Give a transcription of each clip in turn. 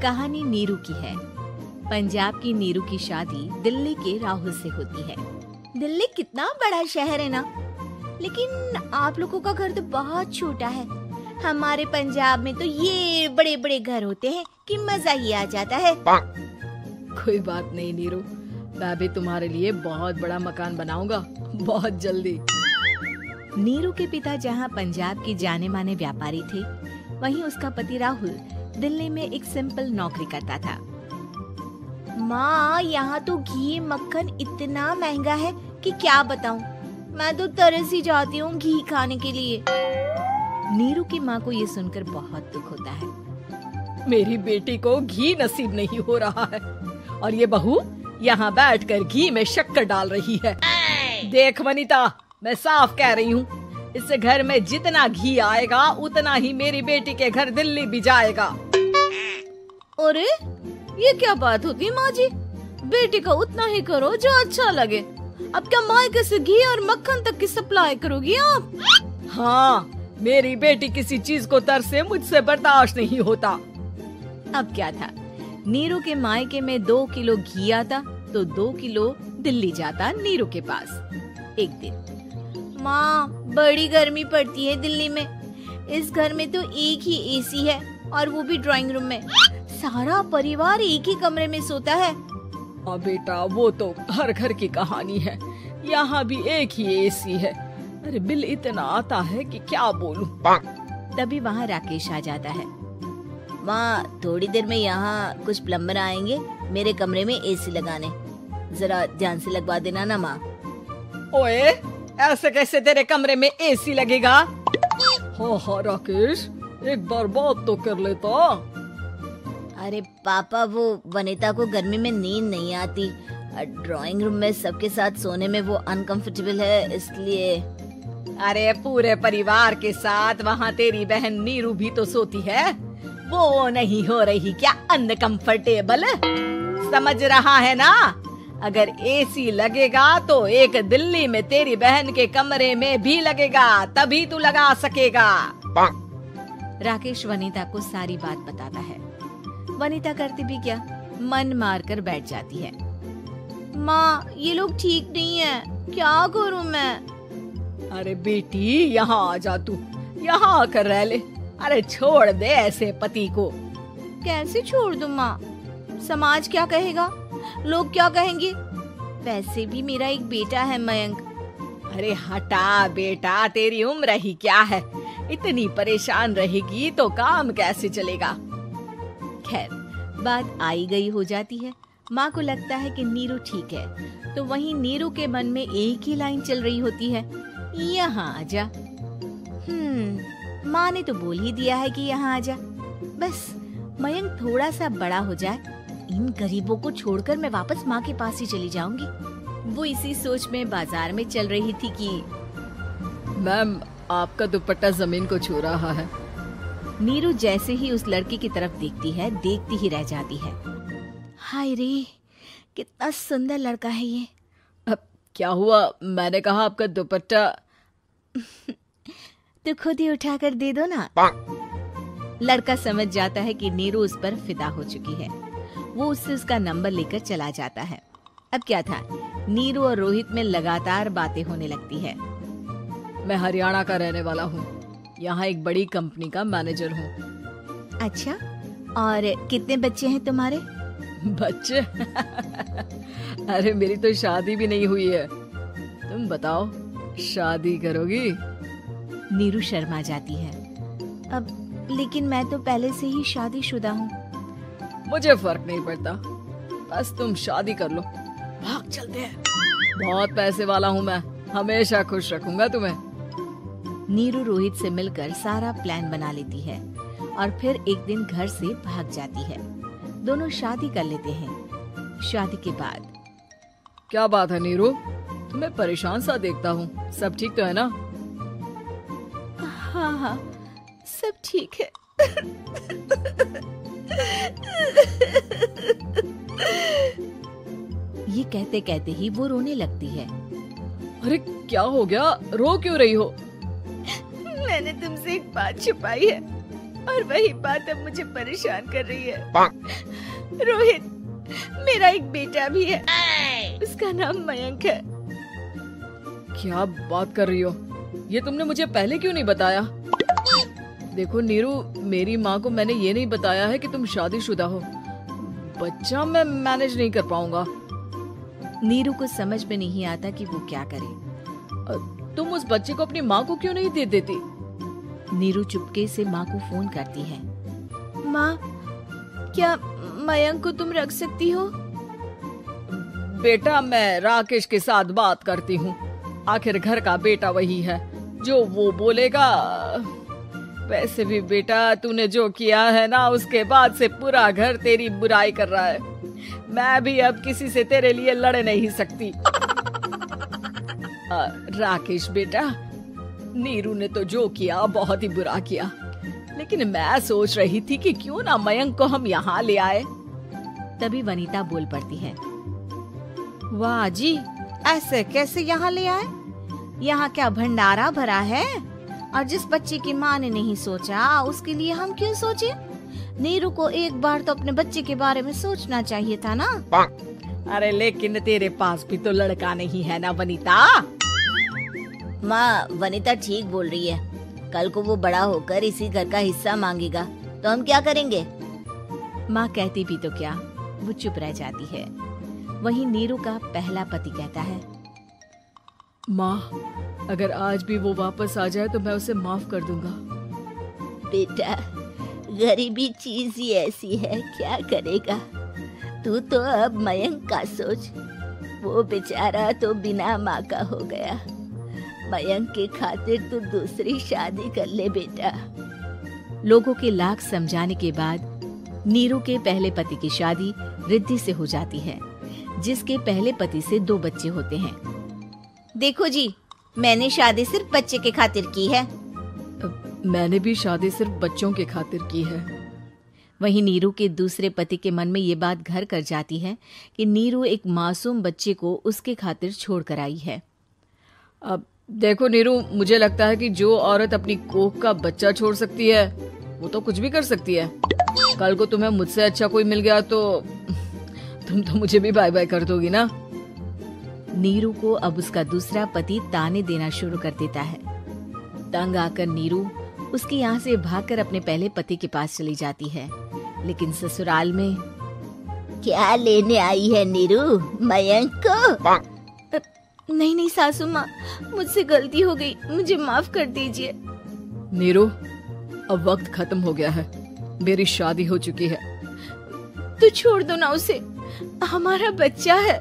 कहानी नीरू की है। पंजाब की नीरू की शादी दिल्ली के राहुल से होती है। दिल्ली कितना बड़ा शहर है ना, लेकिन आप लोगों का घर तो बहुत छोटा है। हमारे पंजाब में तो ये बड़े बड़े घर होते हैं कि मजा ही आ जाता है। कोई बात नहीं नीरू, मैं भी तुम्हारे लिए बहुत बड़ा मकान बनाऊंगा बहुत जल्दी। नीरू के पिता जहाँ पंजाब के जाने माने व्यापारी थे, वहीं उसका पति राहुल दिल्ली में एक सिंपल नौकरी करता था। माँ, यहाँ तो घी मक्खन इतना महंगा है कि क्या बताऊँ। मैं तो तरस ही जाती हूँ घी खाने के लिए। नीरू की माँ को ये सुनकर बहुत दुख होता है। मेरी बेटी को घी नसीब नहीं हो रहा है और ये बहू यहाँ बैठकर घी में शक्कर डाल रही है। देख वनिता, मैं साफ कह रही हूँ, इस घर में जितना घी आएगा उतना ही मेरी बेटी के घर दिल्ली भी जाएगा। अरे ये क्या बात होती है माँ जी? बेटी का उतना ही करो जो अच्छा लगे। अब क्या मायके से घी और मक्खन तक की सप्लाई करोगी आप? हाँ, मेरी बेटी किसी चीज को तरसे मुझसे बर्दाश्त नहीं होता। अब क्या था, नीरू के मायके में 2 किलो घी आता तो 2 किलो दिल्ली जाता नीरू के पास। एक दिन, माँ बड़ी गर्मी पड़ती है दिल्ली में। इस घर में तो एक ही एसी है और वो भी ड्राइंग रूम में। सारा परिवार एक ही कमरे में सोता है। हाँ बेटा, वो तो हर घर की कहानी है। यहाँ भी एक ही एसी है। अरे बिल इतना आता है कि क्या बोलूं। तभी वहाँ राकेश आ जाता है। माँ, थोड़ी देर में यहाँ कुछ प्लम्बर आएंगे मेरे कमरे में एसी लगाने। जरा ध्यान से लगवा देना ना माँ। ओए, ऐसे कैसे तेरे कमरे में एसी लगेगा? हाँ राकेश, एक बार बात तो कर लेता। अरे पापा, वो वनिता को गर्मी में नींद नहीं आती। ड्राइंग रूम में सबके साथ सोने में वो अनकंफर्टेबल है, इसलिए। अरे पूरे परिवार के साथ वहाँ तेरी बहन नीरू भी तो सोती है। वो नहीं हो रही क्या अनकंफर्टेबल? समझ रहा है ना? अगर एसी लगेगा तो एक दिल्ली में तेरी बहन के कमरे में भी लगेगा, तभी तू लगा सकेगा। राकेश वनिता को सारी बात बताता है। वनिता करती भी क्या, मन मार कर बैठ जाती है। माँ, ये लोग ठीक नहीं है, क्या करूँ मैं? अरे बेटी, यहाँ आ जा, तू यहाँ आकर रह ले। अरे छोड़ दे ऐसे पति को। कैसे छोड़ दूँ माँ? समाज क्या कहेगा, लोग क्या कहेंगे? वैसे भी मेरा एक बेटा है मयंक। अरे हटा बेटा, तेरी उम्र ही क्या है? इतनी परेशान रहेगी तो काम कैसे चलेगा? खैर, बात आई गई हो जाती है। माँ को लगता है कि नीरू ठीक है, तो वहीं नीरू के मन में एक ही लाइन चल रही होती है, यहाँ आजा। माँ ने तो बोल ही दिया है कि यहाँ आजा। बस मयंक थोड़ा सा बड़ा हो जाए, इन गरीबों को छोड़कर मैं वापस माँ के पास ही चली जाऊंगी। वो इसी सोच में बाजार में चल रही थी कि मैम, आपका दुपट्टा जमीन को छू रहा है। नीरू जैसे ही उस लड़की की तरफ देखती है, देखती ही रह जाती है। हाय रे, कितना सुंदर लड़का है ये। अब क्या हुआ? मैंने कहा आपका दुपट्टा। तो खुद ही उठा कर दे दो ना। लड़का समझ जाता है कि नीरू उस पर फिदा हो चुकी है। वो उससे उसका नंबर लेकर चला जाता है। अब क्या था, नीरू और रोहित में लगातार बातें होने लगती है। मैं हरियाणा का रहने वाला हूँ, यहाँ एक बड़ी कंपनी का मैनेजर हूँ। अच्छा, और कितने बच्चे हैं तुम्हारे? बच्चे? अरे मेरी तो शादी भी नहीं हुई है। तुम बताओ, शादी करोगी? नीरू शर्मा जाती है। अब लेकिन मैं तो पहले से ही शादीशुदा हूँ। मुझे फर्क नहीं पड़ता, बस तुम शादी कर लो, भाग चलते हैं। बहुत पैसे वाला हूँ मैं, हमेशा खुश रखूंगा तुम्हें। नीरू रोहित से मिलकर सारा प्लान बना लेती है और फिर एक दिन घर से भाग जाती है। दोनों शादी कर लेते हैं। शादी के बाद, क्या बात है नीरू, तुम्हें परेशान सा देखता हूँ, सब ठीक तो है ना? हाँ, सब ठीक है। ये कहते कहते ही वो रोने लगती है। अरे क्या हो गया, रो क्यों रही हो? मैंने तुमसे एक बात छुपाई है। और वही बात अब मुझे परेशान कर रही है। रोहित, मेरा एक बेटा भी है, उसका नाम मयंक है। क्या बात कर रही हो? ये तुमने मुझे पहले क्यों नहीं बताया? देखो नीरू, मेरी माँ को मैंने ये नहीं बताया है कि तुम शादीशुदा हो। बच्चा मैं मैनेज नहीं कर पाऊंगा। नीरू को समझ में नहीं आता कि वो क्या करे। तुम उस बच्चे को अपनी माँ को क्यों नहीं दे देती? नीरू चुपके से माँ को फोन करती है। माँ, क्या मयंक को तुम रख सकती हो? बेटा, मैं राकेश के साथ बात करती हूँ। आखिर घर का बेटा वही है, जो वो बोलेगा। वैसे भी बेटा, तूने जो किया है ना, उसके बाद से पूरा घर तेरी बुराई कर रहा है। मैं भी अब किसी से तेरे लिए लड़ नहीं सकती। राकेश बेटा, नीरू ने तो जो किया बहुत ही बुरा किया, लेकिन मैं सोच रही थी कि क्यों ना मयंक को हम यहाँ ले आए। तभी वनीता बोल पड़ती है। वाह जी, ऐसे कैसे यहाँ ले आए? यहाँ क्या भंडारा भरा है? और जिस बच्चे की माँ ने नहीं सोचा, उसके लिए हम क्यों सोचे? नीरू को एक बार तो अपने बच्चे के बारे में सोचना चाहिए था ना। अरे लेकिन तेरे पास भी तो लड़का नहीं है ना वनीता। माँ, वनीता ठीक बोल रही है। कल को वो बड़ा होकर इसी घर का हिस्सा मांगेगा, तो हम क्या करेंगे? माँ कहती भी तो क्या, वो चुप रह जाती है। वहीं नीरू का पहला पति कहता है। माँ, अगर आज भी वो वापस आ जाए तो मैं उसे माफ कर दूंगा। बेटा, गरीबी चीज ही ऐसी है, क्या करेगा? तू तो अब मयंक का सोच। वो बेचारा तो बिना माँ का हो गया। मयंक के खातिर तू दूसरी शादी कर ले बेटा। लोगों के लाख समझाने के बाद नीरू के पहले पति की शादी रिद्धि से हो जाती है, जिसके पहले पति से 2 बच्चे होते हैं। देखो जी, मैंने शादी सिर्फ बच्चे के खातिर की है। मैंने भी शादी सिर्फ बच्चों के खातिर की है। वहीं नीरू के दूसरे पति के मन में ये बात घर कर जाती है कि नीरू एक मासूम बच्चे को उसके खातिर छोड़ कर आई है। अब देखो नीरू, मुझे लगता है कि जो औरत अपनी कोख का बच्चा छोड़ सकती है, वो तो कुछ भी कर सकती है। कल को तुम्हें मुझसे अच्छा कोई मिल गया तो तुम तो मुझे भी बाय बाय कर दोगी ना। नीरू को अब उसका दूसरा पति ताने देना शुरू कर देता है। तंग आकर नीरू उसके यहाँ से भागकर अपने पहले पति के पास चली जाती है। लेकिन ससुराल में क्या लेने आई है नीरू, मयंक को? नहीं नहीं सासू माँ, मुझसे गलती हो गई, मुझे माफ कर दीजिए। नीरू, अब वक्त खत्म हो गया है, मेरी शादी हो चुकी है। तो छोड़ दो ना उसे, हमारा बच्चा है।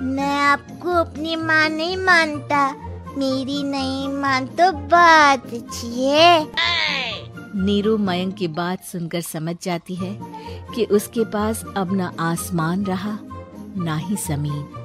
मैं आपको अपनी माँ नहीं मानता, मेरी नहीं मान तो बात अच्छी है। नीरू मयंक की बात सुनकर समझ जाती है कि उसके पास अब ना आसमान रहा, ना ही जमीन।